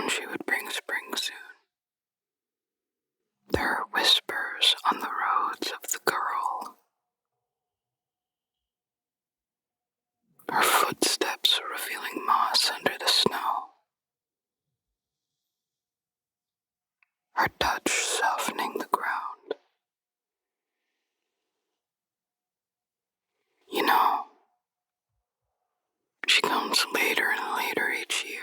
known she would bring spring soon. There are whispers on the roads of the girl. Her footsteps revealing moss under the snow. Her touch softening the ground. You know, she comes later and later each year.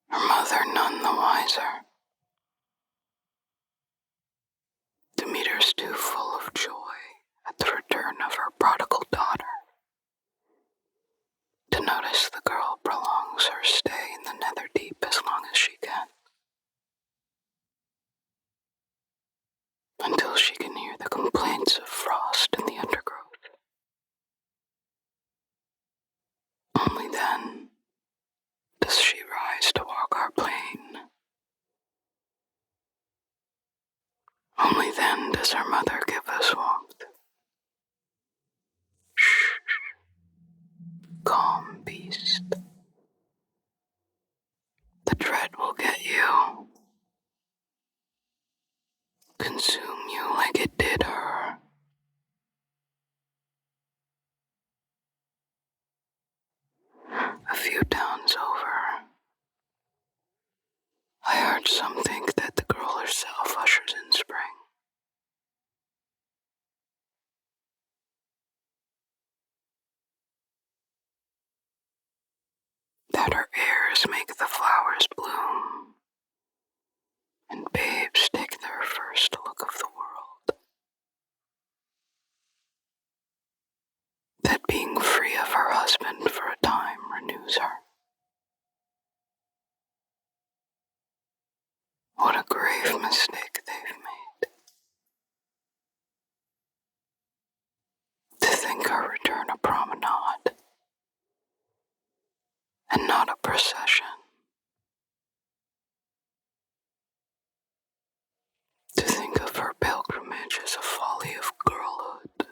Her mother none the wiser. Demeter's too full of joy at the return of her prodigal daughter to notice the girl prolongs her stay in the nether deep as long as she can, until she can hear the complaints of frost in the undergrowth. Only then does she rise to walk our plain. Only then does her mother give us warmth. Shh, calm beast. The dread will get you, consume you like it did her. A few towns over, I heard some think that the girl herself ushers in spring. That her airs make the flowers bloom, and babes take their first look of the world. That being free of her husband for a time renews her. What a grave mistake they've made. To think her return a promenade, and not a procession. To think of her pilgrimage as a folly of girlhood.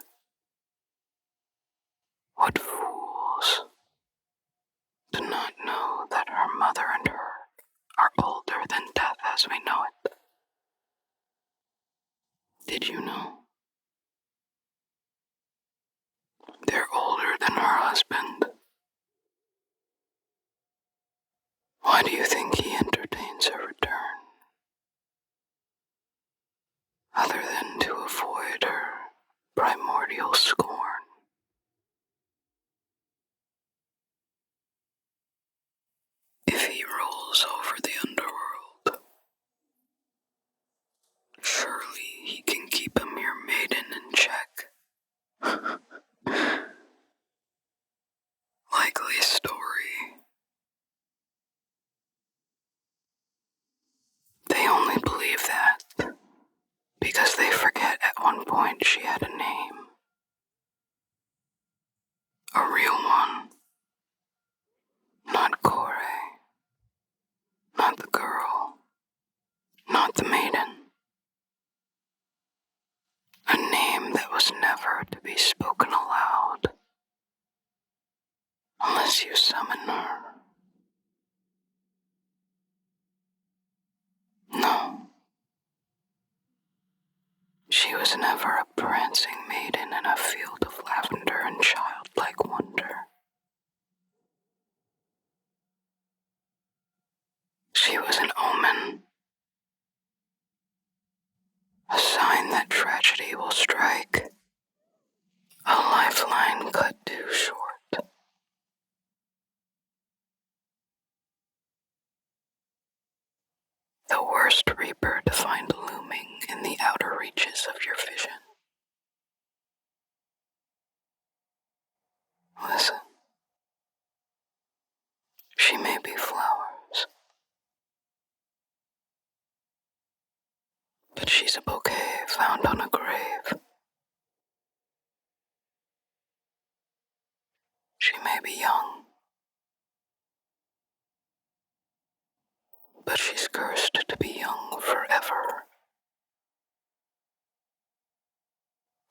What fools do not know that her mother and her are older than death as we know it. Did you know? They're older than her husband. Why do you think he entertains her return? Other than to avoid her primordial scorn. If he rules over the underworld, surely he can keep a mere maiden in check. Likely story. They only believe that because they forget at one point she had a name. A real one. Not Kore. Not the girl. Not the maiden. A name that was never to be spoken aloud. Unless you summon her. No. She was never a prancing maiden in a field of lavender and childlike wonder. She was an omen. A sign that tragedy will strike. A lifeline cut too short. The worst reaper to find looming in the outer reaches of your vision. Listen. She may be flowers, but she's a bouquet found on a grave. She may be young, but she's cursed to be young forever.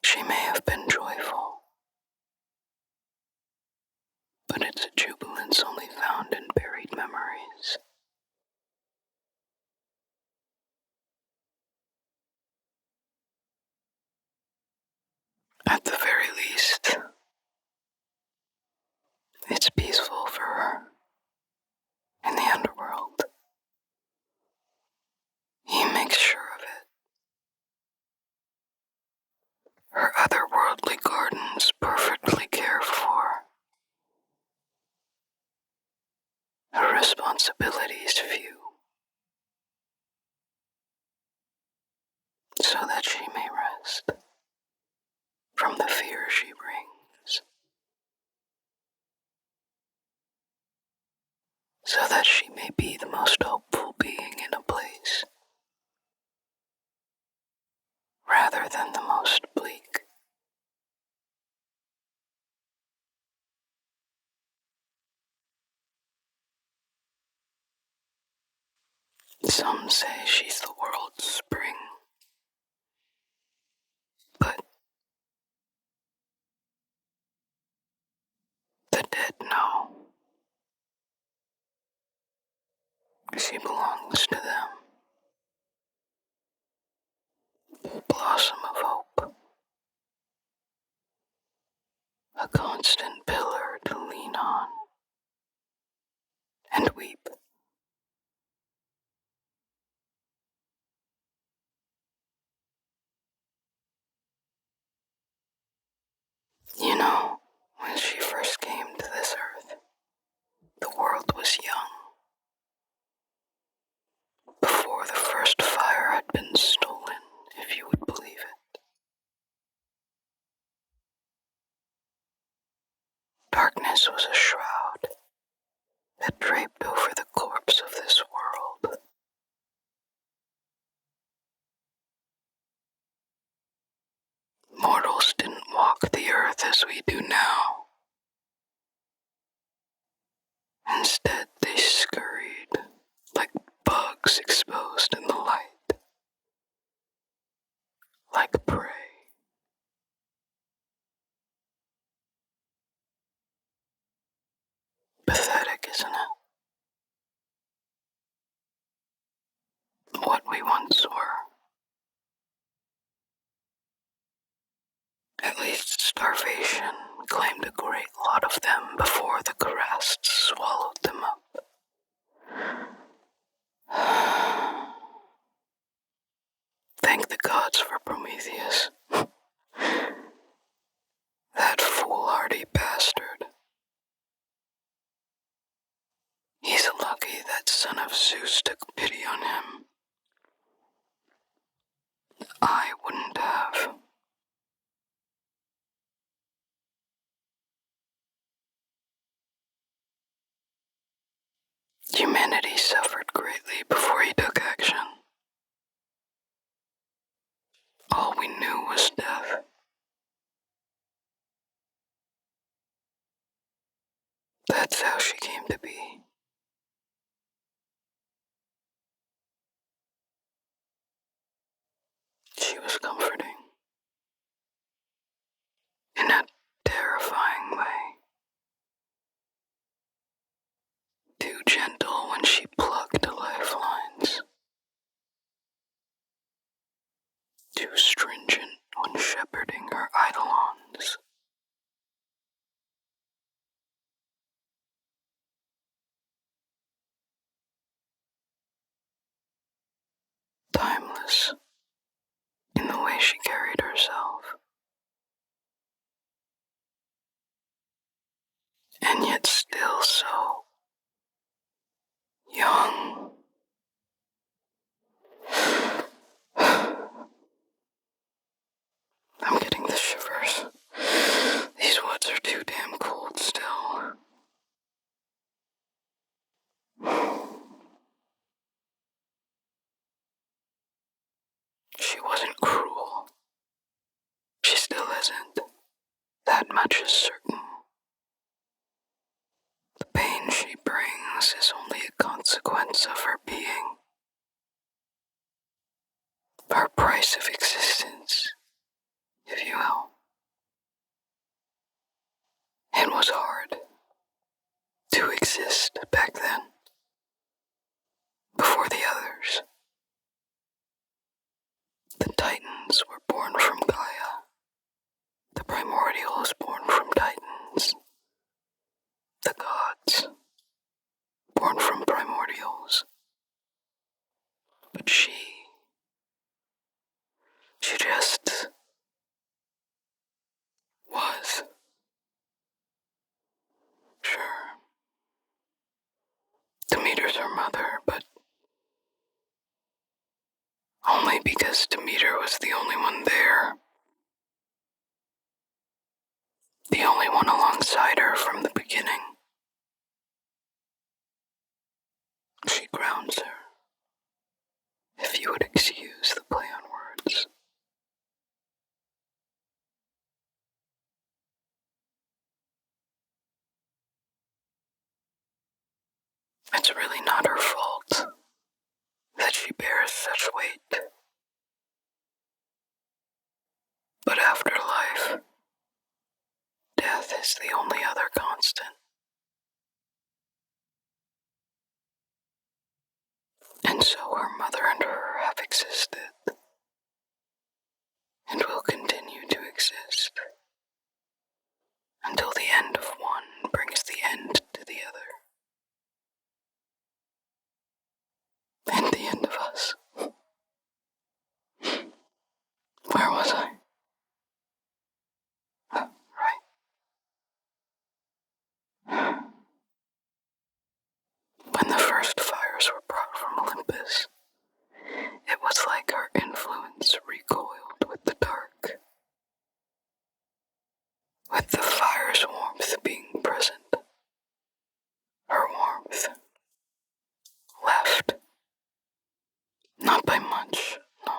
She may have been joyful, but it's a jubilance only found in buried memories. so that she may be the most hopeful being in a place, rather than the most bleak. Some say she's the world's spring, but the dead know she belongs to them. A blossom of hope, a constant pillar to lean on and weep. You know, when she first came to this earth, the world was young. Before the first fire had been stolen, if you would believe it. Darkness was a shroud that draped over the corpse of this world. Mortals didn't walk the earth as we do now. Instead, they scurried like bugs exposed in the light, like prey. Pathetic, isn't it? What we once were. At least starvation claimed a great lot of them before the Gerasts swallowed them up. Thank the gods for Prometheus. That foolhardy bastard. He's lucky that son of Zeus took pity on him. I wouldn't have. Humanity suffered greatly before he took action. All we knew was death. That's how she came to be. She was comforting. In a terrifying way. Too gentle when she plucked lifelines. Too stringent when shepherding her eidolons. Timeless in the way she carried herself. And yet still so young. I'm getting the shivers. These woods are too damn cold still. She wasn't cruel. She still isn't. That much is certain. The pain she brings is only a consequence of her being. Her price of existence, if you will. It was hard to exist back then, before the others. The Titans were born from Gaia. The primordials born from Titans. The gods born from primordials. But she just was. Sure. Demeter's her mother, but only because Demeter was the only one there. The only one alongside her from the beginning. you would excuse the play on words. It's really not her fault that she bears such weight. But after life, death is the only other constant. And so her mother and her have existed, and will continue to exist, until the end of one brings the end to the other. And the end of us. Where was I? Right. When the first fires were brought from Olympus, it was like her influence recoiled with the dark. With the fire's warmth being present, her warmth left. Not by much, no,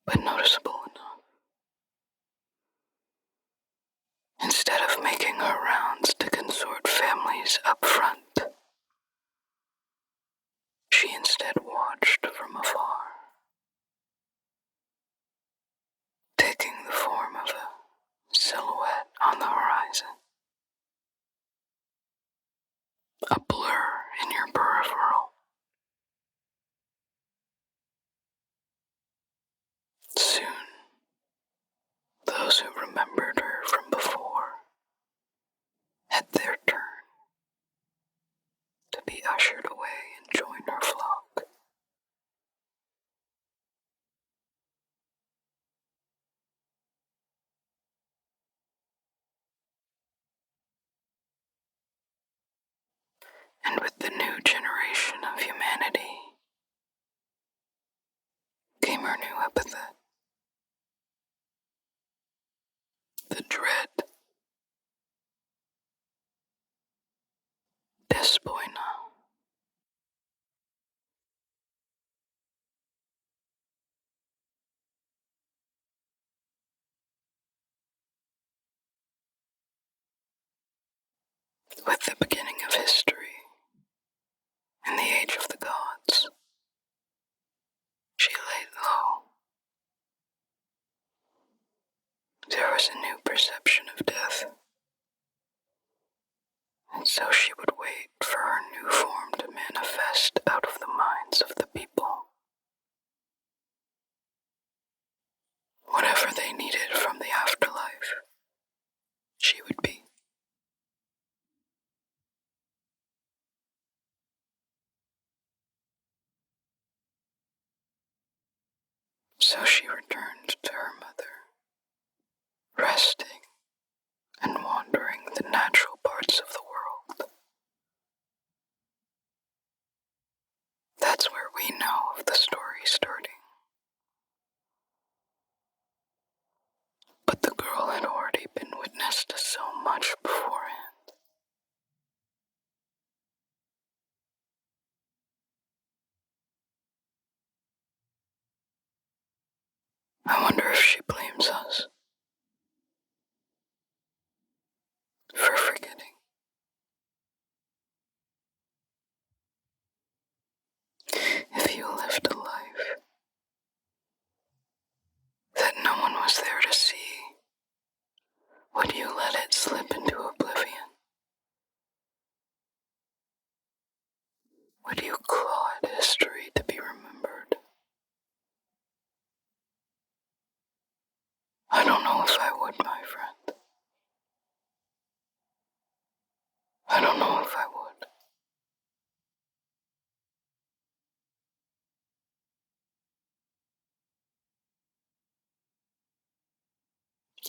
but noticeable enough. Instead of making her rounds to consort families up front, she instead watched from afar, taking the form of a silhouette on the horizon, a blur in your peripheral. Soon, those who remembered her from before had their turn to be ushered away and join her flock. And with the new generation of humanity came her new epithet, the dread Despoina. With the beginning of history, in the age of the gods, she laid low. There was a new perception of death, and so she would wait for her new form to manifest out of the minds of the people. Whatever they needed from the afterlife, she would be. So she returned to her mother, resting and wandering the natural parts of the world. That's where we know of the story starting. But the girl had already been witness to so much beforehand. I wonder if she blames us for forgetting. If you lived a life that no one was there to see, would you let it slip into oblivion? Would you claw at history to be remembered? I don't know if I would, my friend. I don't know if I would.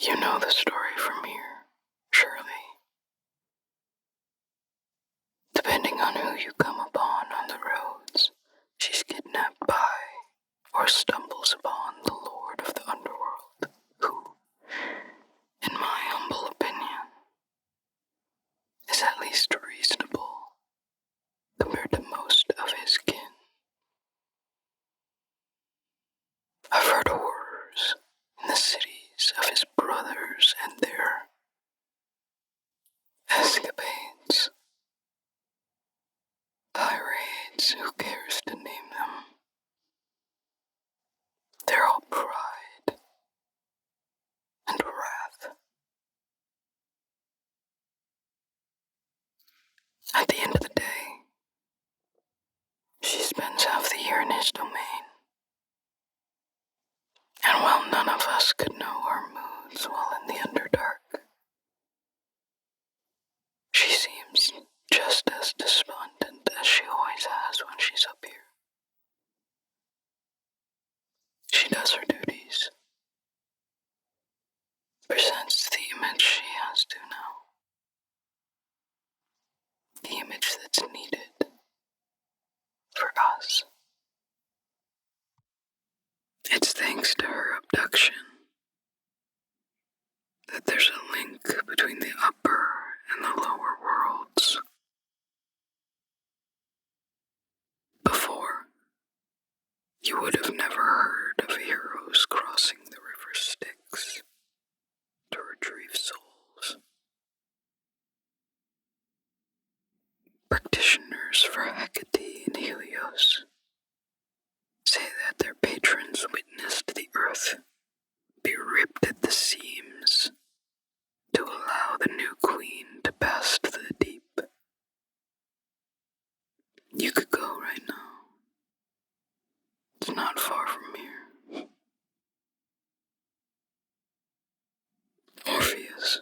You know the story from here, surely. Depending on who you come upon on the roads, she's kidnapped by or stumbles upon the Lord of the Underworld, who, in my humble opinion, is at least reasonable compared to most of his kin. At the end of the day, she spends half the year in his domain. And while none of us could know her moods while in the Underdark, she seems just as despondent as she always has when she's up here. She does her duties, presents the image she has to now, the image that's needed for us. It's thanks to her abduction that there's a link between the upper and the lower worlds. Before, you would have never heard of heroes crossing the river Styx to retrieve souls. Practitioners for Hecate and Helios say that their patrons witnessed the earth be ripped at the seams to allow the new queen to pass to the deep. You could go right now. It's not far from here. Orpheus.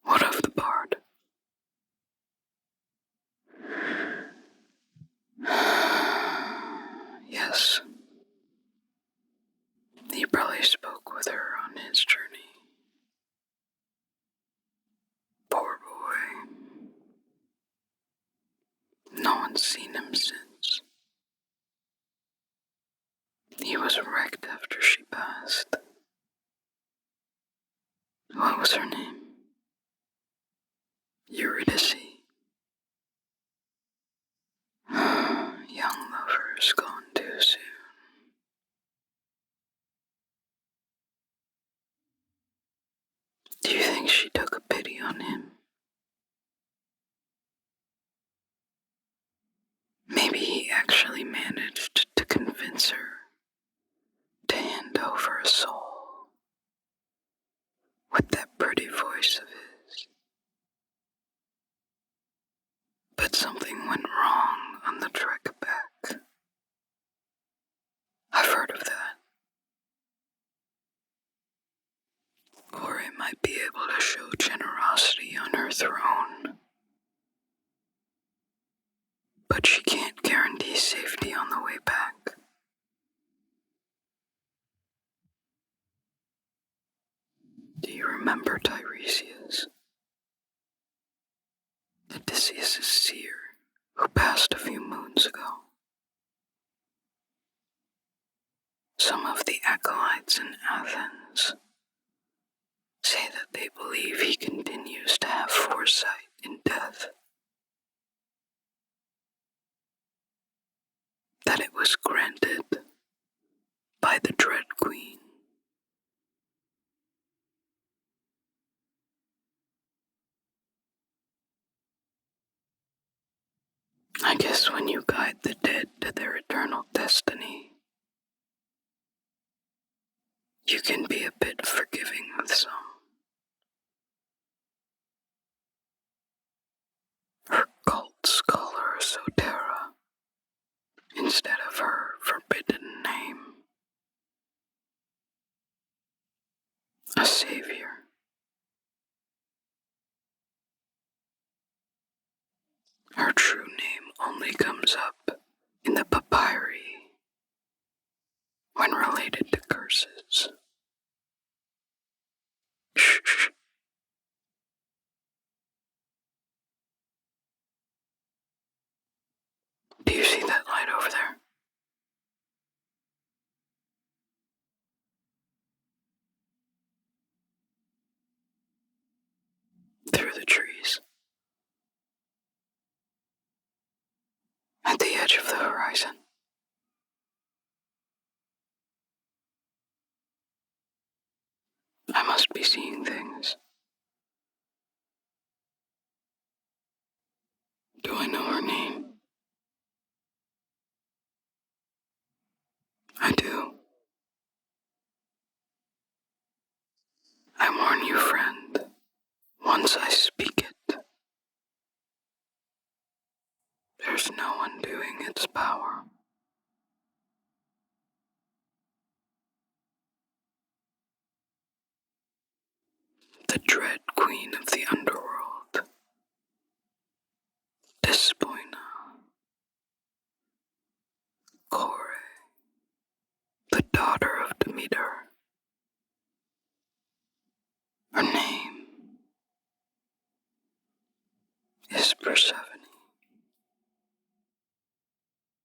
What of the bard? Yes. He probably spoke with her on his journey. Poor boy. No one's seen him since. He was wrecked after she passed. What was her name? Eurydice. Young lovers gone too soon. Do you think she took a pity on him? Maybe he actually managed to convince her to hand over a soul with that pretty voice of his. But something went wrong on the trek back. I've heard of that. Or it might be able to show generosity on her throne. But she can't guarantee safety on the way back. Do you remember Tiresias? Odysseus' seer, who passed a few moons ago. Some of the acolytes in Athens say that they believe he continues to have foresight in death. That it was granted by the Dread Queen. I guess when you guide the dead to their eternal destiny, you can be a bit forgiving with some. Her cults call her Sotera instead of her forbidden name. A savior. Her true name only comes up in the papyri when related to curses. Shh, shh. Do you see that light over there? Through the trees. At the edge of the horizon. I must be seeing things. Do I know her name? I do. I warn you, friend, once I speak it, the dread queen of the underworld, Despoina, Kore, the daughter of Demeter. Her name is Persephone.